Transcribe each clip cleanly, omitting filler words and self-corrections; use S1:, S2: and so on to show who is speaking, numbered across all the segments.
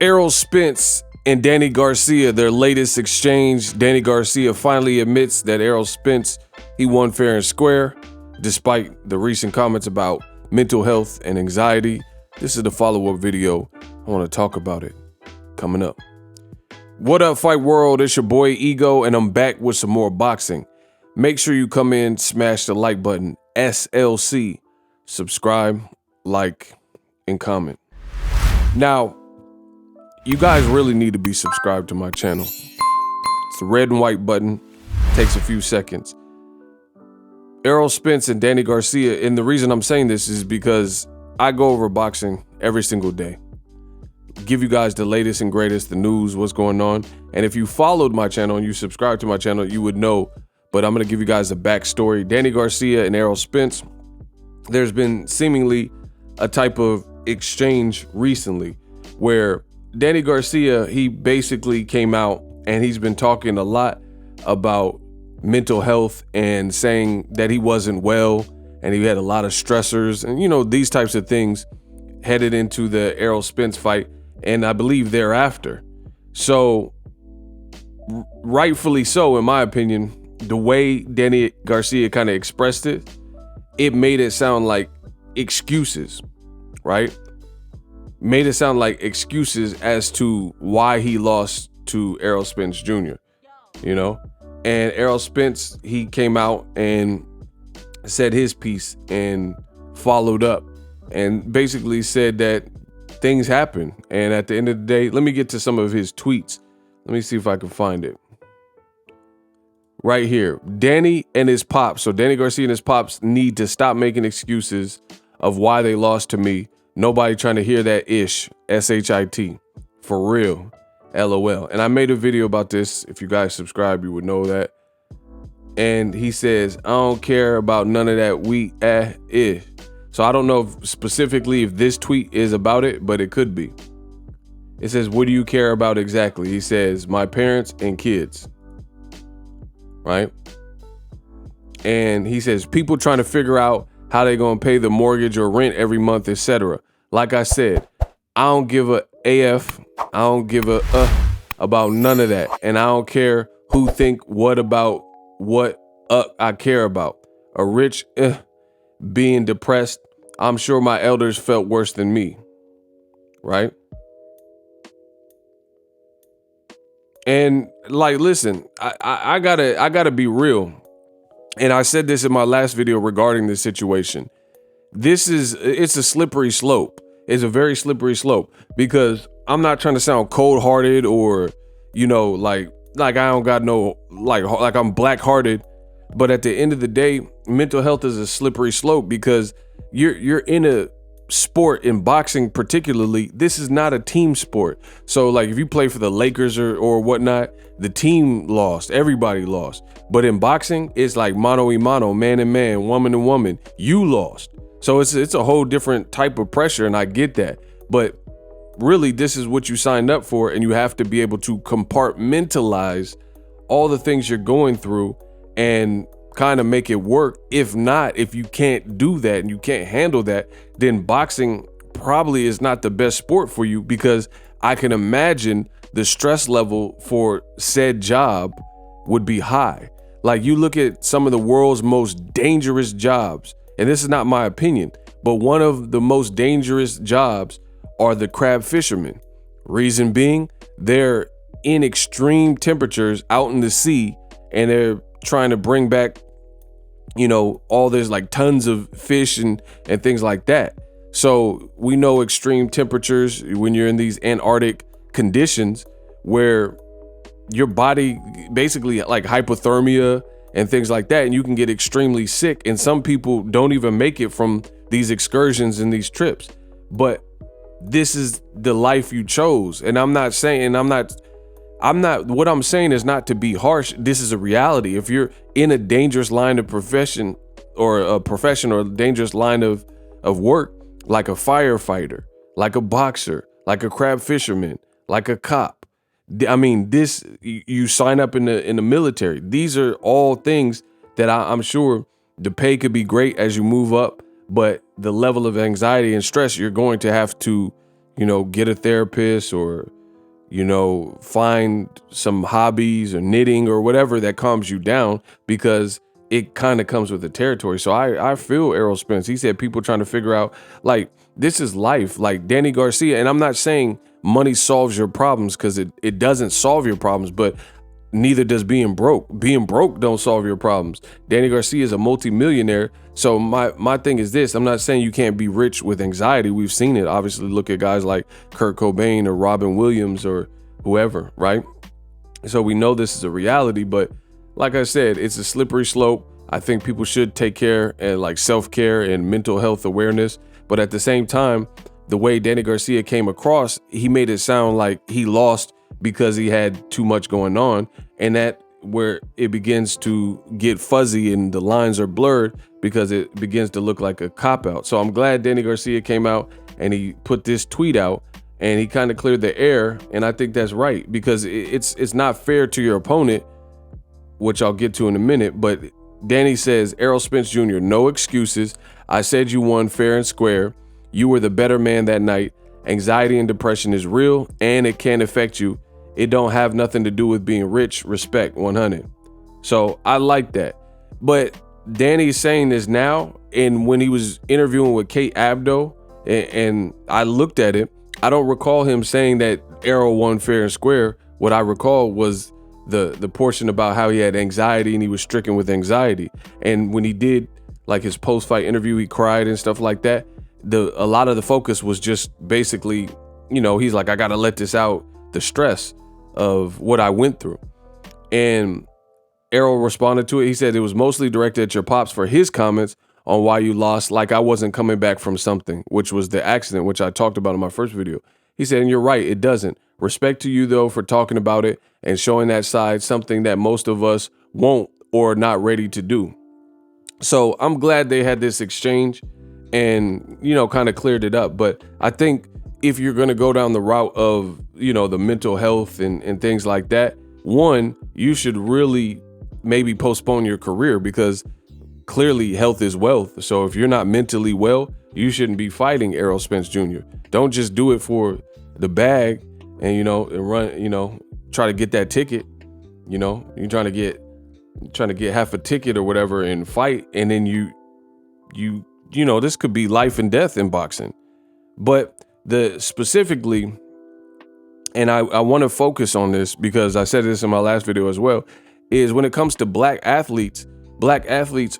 S1: Errol Spence and Danny Garcia, their latest exchange. Danny Garcia finally admits that Errol Spence, he won fair and square, despite the recent comments about mental health and anxiety. This is the follow-up video. I want to talk about it. Coming up. What up, Fight World? It's your boy Ego, and I'm back with some more boxing. Make sure you come in, smash the like button, SLC, subscribe, like, and comment. Now, you guys really need to be subscribed to my channel. It's the red and white button. Takes a few seconds. Errol Spence and Danny Garcia, and the reason I'm saying this is because I go over boxing every single day. Give you guys the latest and greatest, the news, what's going on. And if you followed my channel and you subscribed to my channel, you would know. But I'm going to give you guys a backstory. Danny Garcia and Errol Spence, there's been seemingly a type of exchange recently where Danny Garcia, he basically came out and he's been talking a lot about mental health and saying that he wasn't well and he had a lot of stressors and, you know, these types of things headed into the Errol Spence fight. And I believe thereafter. So rightfully so, in my opinion, the way Danny Garcia kind of expressed it, it made it sound like excuses, right? Made it sound like excuses as to why he lost to Errol Spence Jr., you know? And Errol Spence, he came out and said his piece and followed up and basically said that things happen. And at the end of the day, let me get to some of his tweets. Let me see if I can find it. Right here, Danny and his pops. So Danny Garcia and his pops need to stop making excuses of why they lost to me. Nobody trying to hear that ish, S-H-I-T, for real, LOL. And I made a video about this. If you guys subscribe, you would know that. And he says, I don't care about none of that ish. So I don't know specifically if this tweet is about it, but it could be. It says, what do you care about exactly? He says, my parents and kids. Right? And he says, people trying to figure out how they're going to pay the mortgage or rent every month, etc. Like I said, I don't give a AF. I don't give a about none of that. And I don't care who think what about what I care about. A rich being depressed. I'm sure my elders felt worse than me. Right? And like, listen, I gotta be real. And I said this in my last video regarding this situation. It's a slippery slope. It's a very slippery slope because I'm not trying to sound cold-hearted or, you know, like I don't got no, like I'm black-hearted. But at the end of the day, mental health is a slippery slope because you're in a sport, in boxing particularly. This is not a team sport. So like if you play for the Lakers or whatnot, the team lost, everybody lost. But in boxing, it's like mano y mano, man and man, woman and woman. You lost. So it's a whole different type of pressure, and I get that. But really, this is what you signed up for, and you have to be able to compartmentalize all the things you're going through and kind of make it work. If not, if you can't do that and you can't handle that, then boxing probably is not the best sport for you, because I can imagine the stress level for said job would be high. Like, you look at some of the world's most dangerous jobs, and this is not my opinion, but one of the most dangerous jobs are the crab fishermen. Reason being, they're in extreme temperatures out in the sea, and they're trying to bring back, you know, all there's like tons of fish and things like that. So we know extreme temperatures when you're in these Antarctic conditions where your body basically like hypothermia and things like that, and you can get extremely sick. And some people don't even make it from these excursions and these trips. But this is the life you chose. And what I'm saying is not to be harsh. This is a reality. If you're in a dangerous line of profession or a dangerous line of work, like a firefighter, like a boxer, like a crab fisherman, like a cop, I mean, you sign up in the military. These are all things that I'm sure the pay could be great as you move up, but the level of anxiety and stress you're going to have to you know, get a therapist or, you know, find some hobbies or knitting or whatever that calms you down, because it kind of comes with the territory. So I feel Errol Spence. He said people trying to figure out, like, this is life. Like Danny Garcia, and I'm not saying money solves your problems, because it doesn't solve your problems, but neither does being broke. Being broke don't solve your problems. Danny Garcia is a multimillionaire. So my thing is this: I'm not saying you can't be rich with anxiety. We've seen it. Obviously, look at guys like Kurt Cobain or Robin Williams or whoever, right? So we know this is a reality, but like I said, it's a slippery slope. I think people should take care and like self-care and mental health awareness. But at the same time, the way Danny Garcia came across, he made it sound like he lost because he had too much going on, and that where it begins to get fuzzy and the lines are blurred, because it begins to look like a cop-out. So I'm glad Danny Garcia came out and he put this tweet out and he kind of cleared the air, and I think that's right, because it's not fair to your opponent, which I'll get to in a minute. But Danny says, Errol Spence Jr., no excuses. I said you won fair and square. You were the better man that night. Anxiety and depression is real, and it can affect you. It don't have nothing to do with being rich. Respect, 100. So I like that. But Danny's saying this now, and when he was interviewing with Kate Abdo, and I looked at it, I don't recall him saying that Errol won fair and square. What I recall was the portion about how he had anxiety and he was stricken with anxiety. And when he did like his post-fight interview, he cried and stuff like that. A lot of the focus was just basically, you know, he's like, I gotta let this out, the stress of what I went through. And Errol responded to it. He said it was mostly directed at your pops for his comments on why you lost, like I wasn't coming back from something, which was the accident, which I talked about in my first video. He said, and you're right, it doesn't. Respect to you, though, for talking about it and showing that side, something that most of us won't or not ready to do. So I'm glad they had this exchange and, you know, kind of cleared it up. But I think if you're going to go down the route of, you know, the mental health and things like that, one, you should really maybe postpone your career, because clearly health is wealth. So if you're not mentally well, you shouldn't be fighting Errol Spence Jr. Don't just do it for the bag and, you know, and run, you know, try to get that ticket. You know, you're trying to get half a ticket or whatever and fight. And then you know, this could be life and death in boxing. But specifically, and I want to focus on this because I said this in my last video as well, is when it comes to black athletes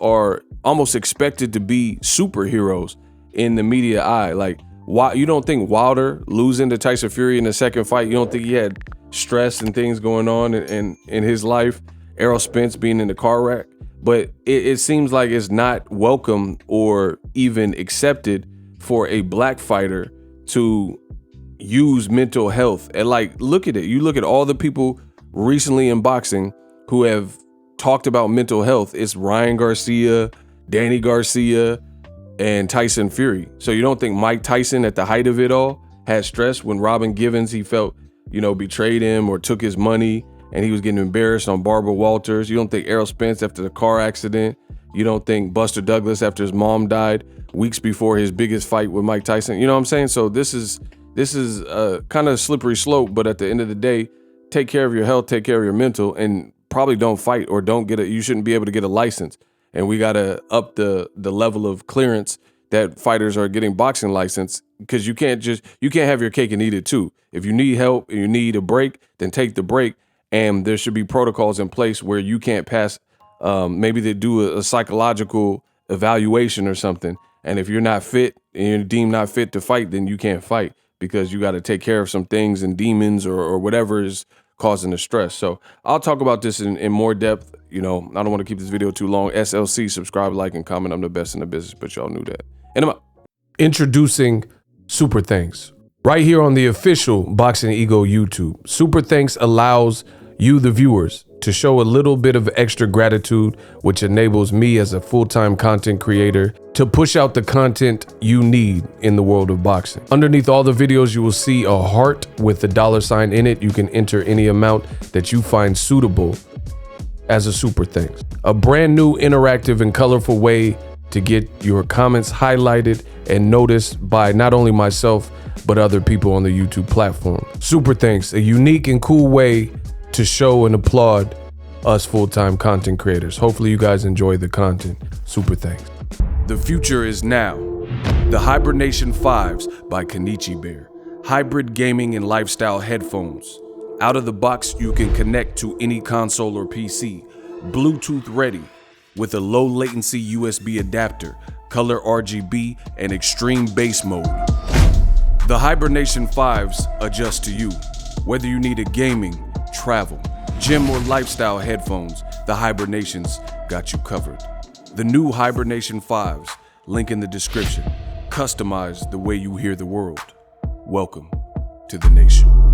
S1: are almost expected to be superheroes in the media eye. Like, why you don't think Wilder losing to Tyson Fury in the second fight, you don't think he had stress and things going on in his life? Errol Spence being in the car wreck, but it seems like it's not welcome or even accepted for a black fighter to use mental health. And like, look at it. You look at all the people recently in boxing who have talked about mental health. It's Ryan Garcia, Danny Garcia, and Tyson Fury. So you don't think Mike Tyson at the height of it all had stress when Robin Givens, he felt, you know, betrayed him or took his money and he was getting embarrassed on Barbara Walters? You don't think Errol Spence after the car accident? You don't think Buster Douglas after his mom died weeks before his biggest fight with Mike Tyson? You know what I'm saying? So this is a kind of slippery slope, but at the end of the day, take care of your health, take care of your mental, and probably don't fight or you shouldn't be able to get a license. And we got to up the level of clearance that fighters are getting boxing license, because you can't have your cake and eat it too. If you need help and you need a break, then take the break. And there should be protocols in place where you can't pass, maybe they do a psychological evaluation or something. And if you're not fit and you're deemed not fit to fight, then you can't fight, because you got to take care of some things and demons or whatever is causing the stress. So I'll talk about this in more depth. You know, I don't want to keep this video too long. SLC, subscribe, like, and comment. I'm the best in the business, but y'all knew that. And I'm out. Introducing Super Thanks right here on the official Boxing Ego YouTube. Super Thanks allows you, the viewers, to show a little bit of extra gratitude, which enables me as a full-time content creator to push out the content you need in the world of boxing. Underneath all the videos, you will see a heart with the $sign in it. You can enter any amount that you find suitable as a super thanks. A brand new, interactive, and colorful way to get your comments highlighted and noticed by not only myself, but other people on the YouTube platform. Super thanks, a unique and cool way to show and applaud us full-time content creators. Hopefully you guys enjoy the content. Super thanks. The future is now. The Hibernation 5s by Kenichi Bear. Hybrid gaming and lifestyle headphones. Out of the box, you can connect to any console or PC. Bluetooth ready with a low latency USB adapter, color RGB, and extreme bass mode. The Hibernation 5s adjust to you. Whether you need a gaming, travel, gym, or lifestyle headphones, the Hibernations got you covered. The new Hibernation 5s, link in the description. Customize the way you hear the world. Welcome to the nation.